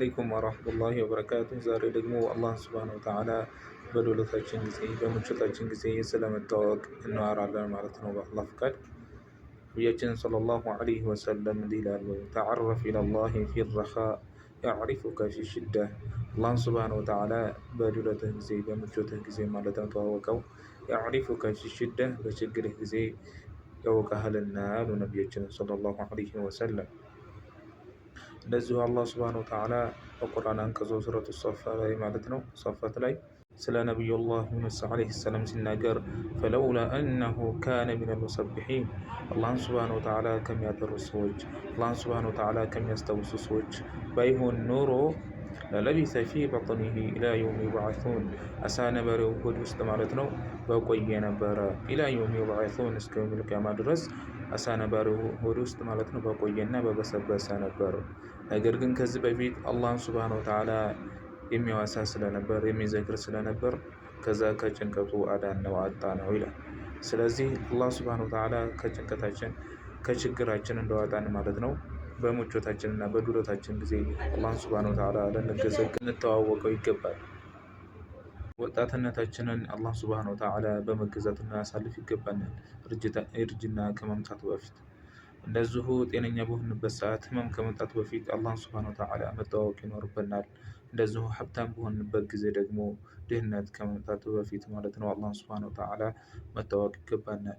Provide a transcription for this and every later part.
አለይኩም ወራህመቱላሂ ወበረካቱ። ዛሬ ደግሞ አላህ ሱብሃነሁ ወተዓላ በዶለታችን ጊዜ በምቾታችን ጊዜ ስለመታወቅ እናወራለን ማለት ነው በአላህ ፍቃድ። ነቢያችን ሰለላሁ ዐለይሂ ወሰለም እንዲህ ይላሉ፣ ተዐረፍ ኢለላሂ ፊረኻ ያዕሪፉከ ፊሽዳ። አላህ ሱብሃነሁ ወተዓላ በዶለትህ ጊዜ በምቾትህ ጊዜ ማለት ነው ተዋወቀው። ያዕሪፉከ ፊሽዳ በችግርህ ጊዜ ያውቅሃልና አሉ ነቢያችን ሰለላሁ ዐለይሂ ወሰለም። እንደዚሁ አላህ ሱብሃነሁ ወተዓላ በቁርአን አንቀጾ ሱረቱ ሶፋት ላይ ማለት ነው ሶፋት ላይ ስለ ነቢዩላህ ዩኑስ ዐለይሂ ሰላም ሲናገር ፈለውላ አነሁ ካነ ሚነል ሙሰቢሒን አላህን ሱብሃነሁ ወተዓላ ከሚያጠሩ ሰዎች አላህን ሱብሃነሁ ወተዓላ ከሚያስታውሱ ሰዎች ባይሆን ኖሮ ለለቢሰ ፊ በጥኒሂ ኢላ የውም ዩብዐሱን አሳ ነባሪው ሆድ ውስጥ ማለት ነው በቆየ ነበረ። ኢላ የውም ዩብዐሱን እስከ የውመል ቂያማ ድረስ አሳ ነባሪው ሆድ ውስጥ ማለት ነው በቆየና በበሰበሰ ነበር። ነገር ግን ከዚህ በፊት አላህን ሱብሃነሁ ወተዓላ የሚያዋሳ ስለነበር የሚዘክር ስለነበር ከዛ ከጭንቀቱ አዳነው አጣነው ይላል። ስለዚህ አላህ ሱብሃነሁ ወተዓላ ከጭንቀታችን ከችግራችን እንደዋጣን ማለት ነው በምቾታችንና በዱለታችን ጊዜ አላህ ሱብሃነሁ ወተዓላ ልንተዋወቀው ይገባል። ወጣትነታችንን አላህ ሱብሃነሁ ወተዓላ በመገዛት ልናሳልፍ ይገባናል። እርጅና ከመምጣቱ በፊት እንደዚሁ ጤነኛ በሆንበት ሰዓት ህመም ከመምጣቱ በፊት አላህ ሱብሃነሁ ወተዓላ መተዋወቅ ይኖርብናል። እንደዚሁ ሀብታም በሆንበት ጊዜ ደግሞ ድህነት ከመምጣቱ በፊት ማለት ነው አላህ ሱብሃነሁ ወተዓላ መተዋወቅ ይገባናል።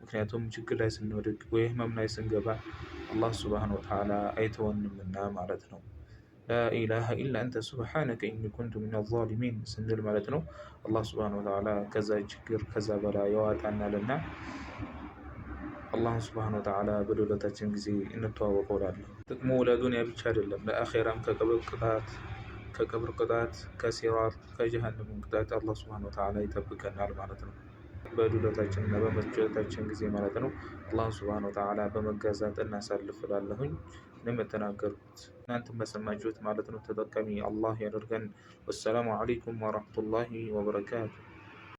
ምክንያቱም ችግር ላይ ስንወድቅ ወይ ህመም ላይ ስንገባ አላህ ሱብሃነሁ ወተዓላ አይተወንምና ማለት ነው። ላኢላሃ ኢላ አንተ ሱብሓነከ ኢኒ ኩንቱ ሚነዝ ዛሊሚን ስንል ማለት ነው አላህ ሱብሃነሁ ወተዓላ ከዛ ችግር ከዛ በላይ ያወጣናልና አላህን ሱብሃነሁ ወተዓላ በዶለታችን ጊዜ እንተዋወቀው እላለሁ። ጥቅሙ ለዱንያ ብቻ አይደለም፣ ለአኼራም ከቀብር ቅጣት ከሲራጥ ከጀሃነም ቅጣት አላህ ሱብሃነሁ ወተዓላ ይጠብቀናል ማለት ነው። በዱለታችን እና በምቾታችን ጊዜ ማለት ነው አላህን ሱብሃነሁ ወተዓላ በመገዛት እናሳልፍ እላለሁኝ። እኔም የተናገርኩት እናንተም በሰማችሁት ማለት ነው ተጠቃሚ አላህ ያደርገን። ወሰላሙ ዐለይኩም ወረሕመቱላሂ ወበረካቱ።